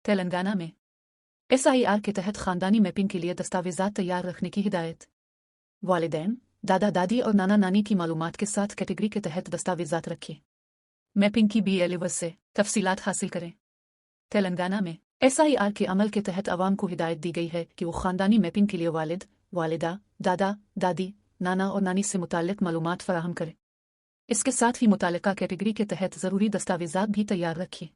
तेलंगाना में SIR के तहत खानदानी मैपिंग के लिए दस्तावेज़ात तैयार रखने की हिदायत। वालिदैन, दादा दादी और नाना नानी की मालूमात के साथ कैटेगरी के तहत दस्तावेज़ात रखिए। मैपिंग की BLO से तफसीलात हासिल करें। तेलंगाना में SIR के अमल के तहत आवाम को हिदायत दी गई है कि वो खानदानी मैपिंग के लिए वालिद, वालिदा, दादा दादी, नाना और नानी से मुताल्लिक़ मालूमात फराहम करें। इसके साथ ही मुताल्लिक़ा कैटेगरी के तहत ज़रूरी दस्तावेज़ात भी तैयार रखिए।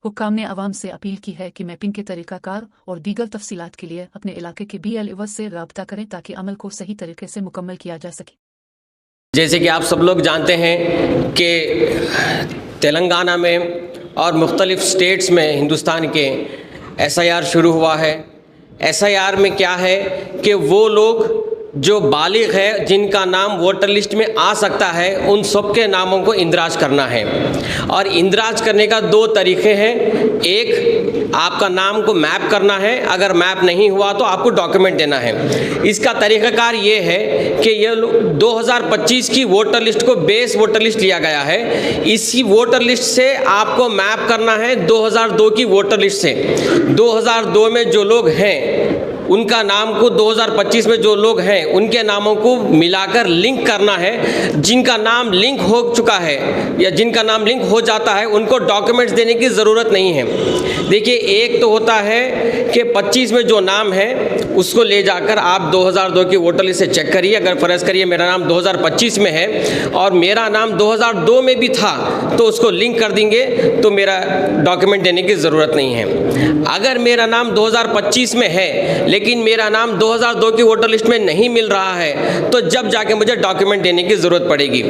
हुक्काम ने आवाम से अपील की है कि मैपिंग के तरीक़ाकार और दीगर तफसीलात के लिए अपने इलाके के BLO से रब्ता करें ताकि अमल को सही तरीके से मुकम्मल किया जा सके। जैसे कि आप सब लोग जानते हैं कि तेलंगाना में और मुख्तलिफ़ स्टेट्स में हिंदुस्तान के SIR शुरू हुआ है। SIR में क्या है कि वो लोग जो बालिग है जिनका नाम वोटर लिस्ट में आ सकता है उन सब के नामों को इंदराज करना है। और इंदराज करने का दो तरीक़े हैं। एक, आपका नाम को मैप करना है, अगर मैप नहीं हुआ तो आपको डॉक्यूमेंट देना है। इसका तरीक़ाकार ये है कि ये 2025 की वोटर लिस्ट को बेस वोटर लिस्ट लिया गया है। इसी वोटर लिस्ट से आपको मैप करना है 2002 की वोटर लिस्ट से। 2002 में जो लोग हैं उनका नाम को 2025 में जो लोग हैं उनके नामों को मिलाकर लिंक करना है। जिनका नाम लिंक हो चुका है या जिनका नाम लिंक हो जाता है उनको डॉक्यूमेंट्स देने की ज़रूरत नहीं है। देखिए, एक तो होता है कि 25 में जो नाम है उसको ले जाकर आप 2002 की वोटर लिस्ट से चेक करिए। अगर फ़र्ज़ करिए मेरा नाम 2025 में है और मेरा नाम 2002 में भी था तो उसको लिंक कर देंगे तो मेरा डॉक्यूमेंट देने की ज़रूरत नहीं है। अगर मेरा नाम 2025 में है लेकिन मेरा नाम 2002 की वोटर लिस्ट में नहीं मिल रहा है तो जब जाके मुझे डॉक्यूमेंट देने की ज़रूरत पड़ेगी।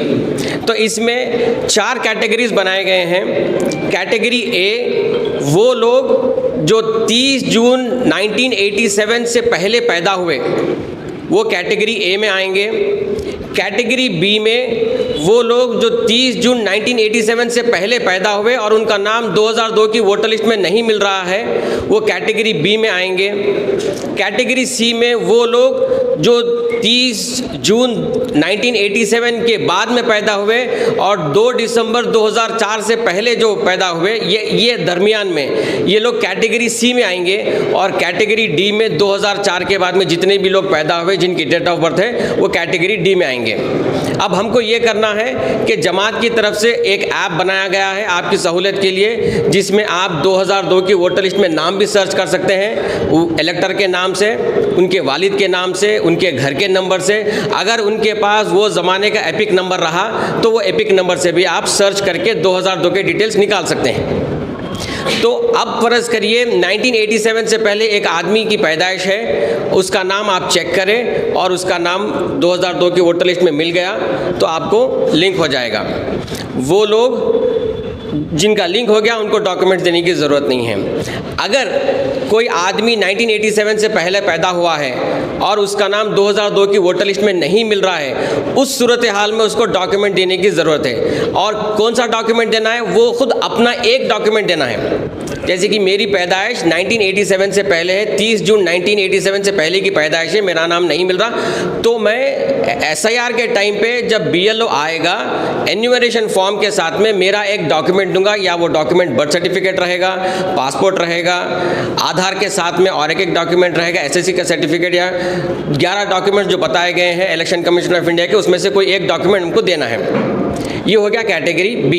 तो इसमें 4 कैटेगरीज बनाए गए हैं। कैटेगरी A, वो लोग जो 30 जून 1987 से पहले पैदा हुए वो कैटेगरी A में आएंगे। कैटेगरी B में वो लोग जो 30 जून 1987 से पहले पैदा हुए और उनका नाम 2002 की वोटर लिस्ट में नहीं मिल रहा है वो कैटेगरी B में आएंगे। कैटेगरी C में वो लोग जो 30 जून 1987 के बाद में पैदा हुए और 2 दिसंबर 2004 से पहले जो पैदा हुए ये दरमियान में ये लोग कैटेगरी C में आएंगे। और कैटेगरी D में 2004 के बाद में जितने भी लोग पैदा हुए जिनकी डेट ऑफ बर्थ है वो कैटेगरी D में आएंगे। अब हमको ये करना है कि जमात की तरफ से एक ऐप बनाया गया है आपकी सहूलियत के लिए, जिसमें आप 2002 की वोटर लिस्ट में नाम भी सर्च कर सकते हैं, इलेक्टर के नाम से, उनके वालिद के नाम से, उनके घर के नंबर से। अगर उनके पास वो ज़माने का एपिक नंबर रहा तो वो एपिक नंबर से भी आप सर्च करके 2002 के डिटेल्स निकाल सकते हैं। तो अब फ़र्ज़ करिए 1987 से पहले एक आदमी की पैदाइश है, उसका नाम आप चेक करें और उसका नाम 2002 की वोटर लिस्ट में मिल गया तो आपको लिंक हो जाएगा। वो लोग जिनका लिंक हो गया उनको डॉक्यूमेंट्स देने की ज़रूरत नहीं है। अगर कोई आदमी 1987 से पहले पैदा हुआ है और उसका नाम 2002 की वोटर लिस्ट में नहीं मिल रहा है, उस सूरत हाल में उसको डॉक्यूमेंट देने की ज़रूरत है। और कौन सा डॉक्यूमेंट देना है? वो खुद अपना एक डॉक्यूमेंट देना है। जैसे कि मेरी पैदाइश 1987 से पहले है, 30 जून 1987 से पहले की पैदाइश है, मेरा नाम नहीं मिल रहा, तो मैं SIR के टाइम पे जब BLO आएगा एन्यूमरेशन फॉर्म के साथ में मेरा एक डॉक्यूमेंट दूंगा, या वो डॉक्यूमेंट बर्थ सर्टिफिकेट रहेगा, पासपोर्ट रहेगा, आधार के साथ में और एक डॉक्यूमेंट रहेगा, SSC का सर्टिफिकेट, या 11 डॉक्यूमेंट जो बताए गए हैं इलेक्शन कमीशन ऑफ इंडिया के, उसमें से कोई एक डॉक्यूमेंट हमको देना है। ये हो गया कैटेगरी B।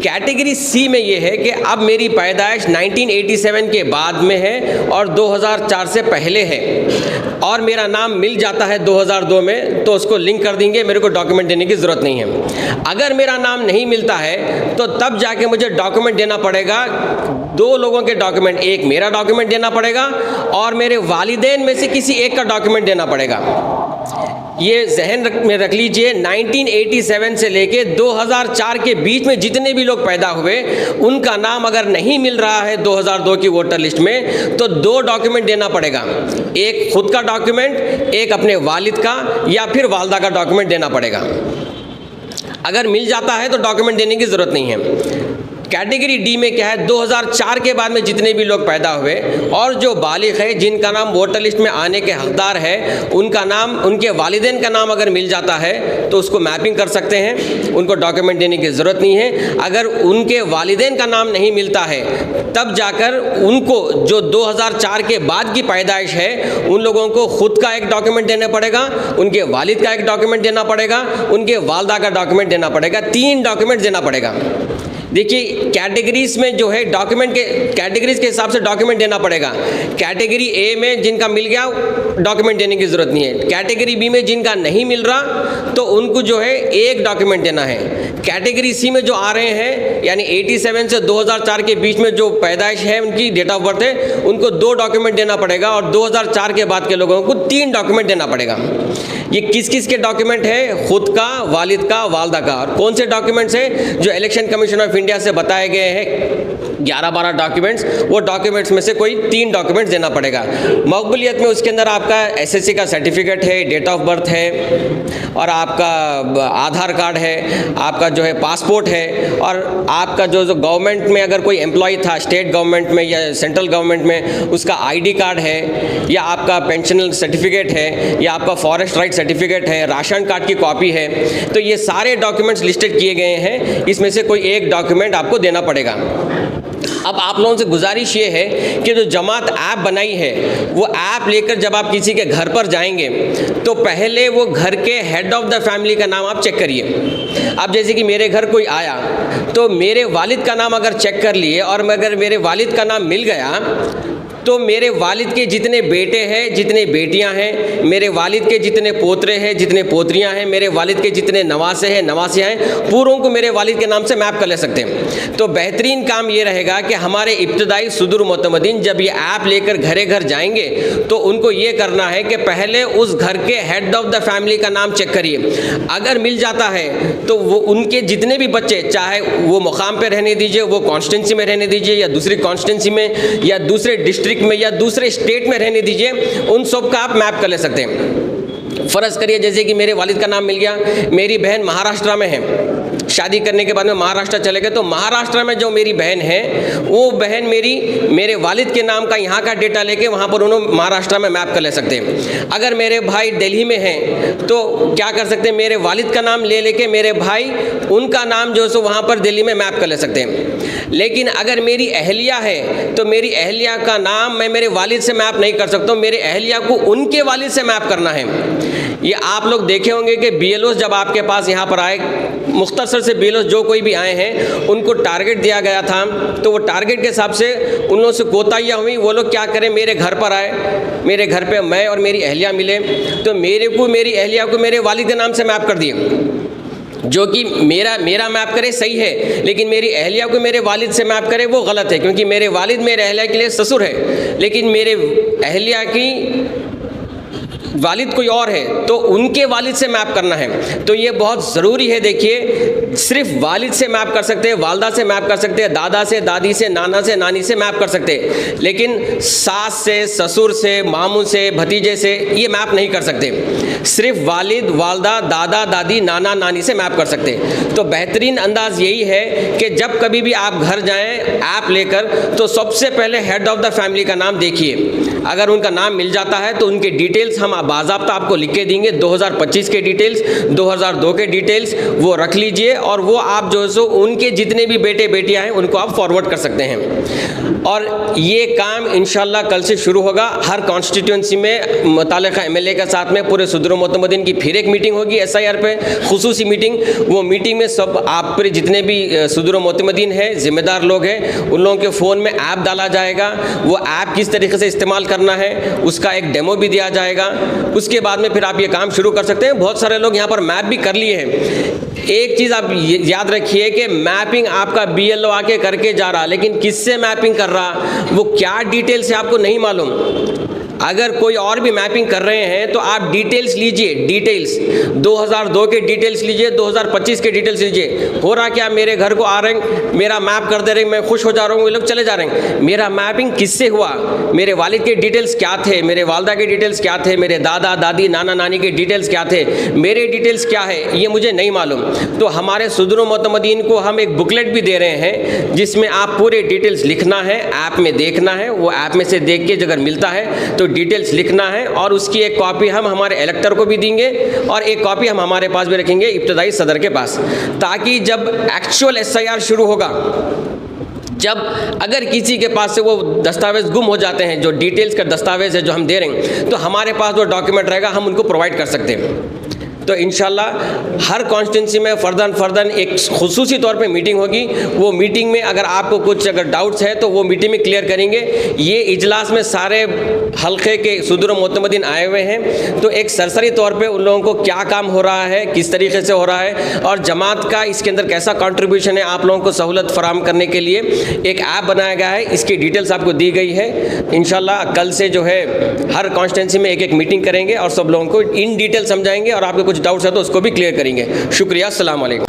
कैटेगरी C में ये है कि अब मेरी पैदाइश 1987 के बाद में है और 2004 से पहले है और मेरा नाम मिल जाता है 2002 में तो उसको लिंक कर देंगे, मेरे को डॉक्यूमेंट देने की ज़रूरत नहीं है। अगर मेरा नाम नहीं मिलता है तो तब जाके मुझे डॉक्यूमेंट देना पड़ेगा, 2 लोगों के डॉक्यूमेंट, एक मेरा डॉक्यूमेंट देना पड़ेगा और मेरे वालिदैन में से किसी एक का डॉक्यूमेंट देना पड़ेगा। ये जहन में रख लीजिए, 1987 से लेके 2004 के बीच में जितने भी लोग पैदा हुए उनका नाम अगर नहीं मिल रहा है 2002 की वोटर लिस्ट में तो 2 डॉक्यूमेंट देना पड़ेगा, एक खुद का डॉक्यूमेंट, एक अपने वालिद का या फिर वालदा का डॉक्यूमेंट देना पड़ेगा। अगर मिल जाता है तो डॉक्यूमेंट देने की ज़रूरत नहीं है। कैटेगरी डी में क्या है, 2004 के बाद में जितने भी लोग पैदा हुए और जो बालिग है, जिनका नाम वोटर लिस्ट में आने के हकदार है, उनका नाम, उनके वालिदैन का नाम अगर मिल जाता है तो उसको मैपिंग कर सकते हैं, उनको डॉक्यूमेंट देने की ज़रूरत नहीं है। अगर उनके वालिदैन का नाम नहीं मिलता है तब जाकर उनको जो 2004 के बाद की पैदाइश है उन लोगों को खुद का एक डॉक्यूमेंट देना पड़ेगा, उनके वालिद का एक डॉक्यूमेंट देना पड़ेगा, उनके वालदा का डॉक्यूमेंट देना पड़ेगा, 3 डॉक्यूमेंट देना पड़ेगा। देखिए कैटेगरीज में जो है डॉक्यूमेंट के कैटेगरीज के हिसाब से डॉक्यूमेंट देना पड़ेगा। कैटेगरी ए में जिनका मिल गया डॉक्यूमेंट देने की ज़रूरत नहीं है। कैटेगरी बी में जिनका नहीं मिल रहा तो उनको जो है एक डॉक्यूमेंट देना है। कैटेगरी सी में जो आ रहे हैं यानी 87 से 2004 के बीच में जो पैदाइश है, उनकी डेट ऑफ बर्थ है, उनको 2 डॉक्यूमेंट देना पड़ेगा और 2004 के बाद के लोगों को 3 डॉक्यूमेंट देना पड़ेगा। ये किस किस के डॉक्यूमेंट है? खुद का, वालिद का, वालदा का। और कौन से डॉक्यूमेंट्स हैं? जो इलेक्शन कमीशन ऑफ इंडिया से बताए गए हैं 11-12 डॉक्यूमेंट्स, वो डॉक्यूमेंट्स में से कोई 3 डॉक्यूमेंट्स देना पड़ेगा। मकबूलियत में उसके अंदर आपका SSC का सर्टिफिकेट है, डेट ऑफ बर्थ है और आपका आधार कार्ड है, आपका जो है पासपोर्ट है और आपका जो गवर्नमेंट में अगर कोई एम्प्लॉय था स्टेट गवर्नमेंट में या सेंट्रल गवर्नमेंट में, उसका ID कार्ड है या आपका पेंशनल सर्टिफिकेट है या आपका फॉरेस्ट राइट सर्टिफिकेट है, राशन कार्ड की कॉपी है। तो ये सारे डॉक्यूमेंट्स लिस्टेड किए गए हैं, इसमें से कोई एक डॉक्यूमेंट आपको देना पड़ेगा। अब आप लोगों से गुजारिश ये है कि जो जमात ऐप बनाई है वो ऐप लेकर जब आप किसी के घर पर जाएंगे तो पहले वो घर के हेड ऑफ़ द फैमिली का नाम आप चेक करिए। अब जैसे कि मेरे घर कोई आया तो मेरे वालिद का नाम अगर चेक कर लिए और अगर मेरे वालिद का नाम मिल गया तो मेरे वालिद के जितने बेटे हैं, जितने बेटियां हैं, मेरे वालिद के जितने पोतरे हैं, जितने पोतरियां हैं, मेरे वालिद के जितने नवासे हैं, नवासियां हैं, पूरों को मेरे वालिद के नाम से मैप कर ले सकते हैं। तो बेहतरीन काम ये रहेगा कि हमारे इब्तदाई सुदूर मोतमदीन जब ये ऐप लेकर घरे घर जाएंगे तो उनको ये करना है कि पहले उस घर के हेड ऑफ़ द फैमिली का नाम चेक करिए। अगर मिल जाता है तो वो उनके जितने भी बच्चे, चाहे वो मुकाम पर रहने दीजिए, वो कॉन्स्टिट्यूंसी में रहने दीजिए या दूसरी कॉन्स्टिट्यूंसी में या दूसरे डिस्ट्रिक्ट में या दूसरे स्टेट में रहने दीजिए, उन सब का आप मैप कर ले सकते हैं। फ़र्ज़ करिए जैसे कि मेरे वालिद का नाम मिल गया, मेरी बहन महाराष्ट्र में है, शादी करने के बाद में महाराष्ट्र चले गए, तो महाराष्ट्र में जो मेरी बहन है वो बहन मेरे वालिद के नाम का यहाँ का डेटा लेके वहाँ पर उन्होंने महाराष्ट्र में मैप कर ले सकते हैं। अगर मेरे भाई दिल्ली में हैं तो क्या कर सकते हैं, मेरे वालिद का नाम ले लेके मेरे भाई उनका नाम जो है सो वहाँ पर दिल्ली में मैप कर ले सकते हैं। लेकिन अगर मेरी अहलिया है तो मेरी अहलिया का नाम मैं मेरे वालिद से मैप नहीं कर सकता हूँ, मेरे अहलिया को उनके वालिद से मैप करना है। ये आप लोग देखे होंगे कि BLOs जब आपके पास यहाँ पर आए, मुख्तसर से BLOs जो कोई भी आए हैं उनको टारगेट दिया गया था, तो वो टारगेट के हिसाब से उन लोगों से कोताहियाँ हुई। वो लोग क्या करें, मेरे घर पर आए, मेरे घर पे मैं और मेरी अहलिया मिले तो मेरे को मेरी अहलिया को मेरे वालिद के नाम से मैप कर दिए, जो कि मेरा मैप करे सही है, लेकिन मेरी अहलिया को मेरे वालिद से मैप करे वो गलत है, क्योंकि मेरे वालिद मेरे अहलिया के लिए ससुर है, लेकिन मेरे अहलिया की वालिद कोई और है तो उनके वालिद से मैप करना है। तो ये बहुत ज़रूरी है। देखिए, सिर्फ वालिद से मैप कर सकते हैं, वालदा से मैप कर सकते हैं, दादा से, दादी से, नाना से, नानी से मैप कर सकते हैं, लेकिन सास से, ससुर से, मामू से, भतीजे से ये मैप नहीं कर सकते। सिर्फ वालिद, वालदा, दादा, दादी, नाना, नानी से मैप कर सकते हैं। तो बेहतरीन अंदाज़ यही है कि जब कभी भी आप घर जाएँ ऐप लेकर तो सबसे पहले हेड ऑफ़ द फैमिली का नाम देखिए। अगर उनका नाम मिल जाता है तो उनके डिटेल्स हम बाज़ाब्ता आपको लिख के देंगे, 2025 के डिटेल्स, 2002 के डिटेल्स वो रख लीजिए और वो आप जो है सो उनके जितने भी बेटे बेटियां हैं उनको आप फॉरवर्ड कर सकते हैं। और ये काम इंशाल्लाह कल से शुरू होगा। हर कॉन्स्टिट्यूंसी में मुतालिका MLA के साथ में पूरे सुदूर मोतमदीन की फिर एक मीटिंग होगी SIR पे, खुसूसी मीटिंग। वो मीटिंग में सब आप पर जितने भी सुदूर मोतमदीन हैं, ज़िम्मेदार लोग हैं, उन लोगों के फ़ोन में ऐप डाला जाएगा। वो ऐप किस तरीके से इस्तेमाल करना है उसका एक डेमो भी दिया जाएगा। उसके बाद में फिर आप ये काम शुरू कर सकते हैं। बहुत सारे लोग यहाँ पर मैप भी कर लिए हैं। एक चीज़ आप याद रखिए कि मैपिंग आपका BLO आके करके जा रहा, लेकिन किससे मैपिंग कर रहा, वो क्या डिटेल से आपको नहीं मालूम। अगर कोई और भी मैपिंग कर रहे हैं तो आप डिटेल्स लीजिए, डिटेल्स 2002 के डिटेल्स लीजिए, 2025 के डिटेल्स लीजिए। हो रहा क्या, मेरे घर को आ रहे हैं, मेरा मैप कर दे रहे हैं, मैं खुश हो जा रहा हूँ, ये लोग चले जा रहे हैं। मेरा मैपिंग किससे हुआ, मेरे वालिद के डिटेल्स क्या थे, मेरे वालदा के डिटेल्स क्या थे, मेरे दादा दादी नाना नानी के डिटेल्स क्या थे, मेरे डिटेल्स क्या है, ये मुझे नहीं मालूम। तो हमारे सुदूर मोतमदीन को हम एक बुकलेट भी दे रहे हैं जिसमें आप पूरे डिटेल्स लिखना है, ऐप में देखना है, वो ऐप में से देख के अगर मिलता है तो डिटेल्स लिखना है, और उसकी एक कॉपी हम हमारे इलेक्टर को भी देंगे और एक कॉपी हम हमारे पास भी रखेंगे इब्तदाई सदर के पास, ताकि जब एक्चुअल SIR शुरू होगा, जब अगर किसी के पास से वो दस्तावेज़ गुम हो जाते हैं, जो डिटेल्स का दस्तावेज़ है जो हम दे रहे हैं, तो हमारे पास वो डॉक्यूमेंट रहेगा, हम उनको प्रोवाइड कर सकते हैं। तो इंशाल्लाह हर कॉन्स्टिट्यूंसी में फ़र्दन एक खुसूसी तौर पे मीटिंग होगी। वो मीटिंग में अगर आपको कुछ अगर डाउट्स है तो वो मीटिंग में क्लियर करेंगे। ये इजलास में सारे हल्के के सुदूर मोतमदीन आए हुए हैं, तो एक सरसरी तौर पे उन लोगों को क्या काम हो रहा है, किस तरीके से हो रहा है, और जमात का इसके अंदर कैसा कंट्रीब्यूशन है, आप लोगों को सहूलत फराहम करने के लिए एक ऐप बनाया गया है, इसकी डिटेल्स आपको दी गई है। इंशाल्लाह कल से जो है हर कॉन्स्टिट्यूंसी में एक मीटिंग करेंगे और सब लोगों को इन डिटेल समझाएंगे, और आपके कुछ डाउट्स है तो उसको भी क्लियर करेंगे। शुक्रिया, अस्सलाम वालेकुम।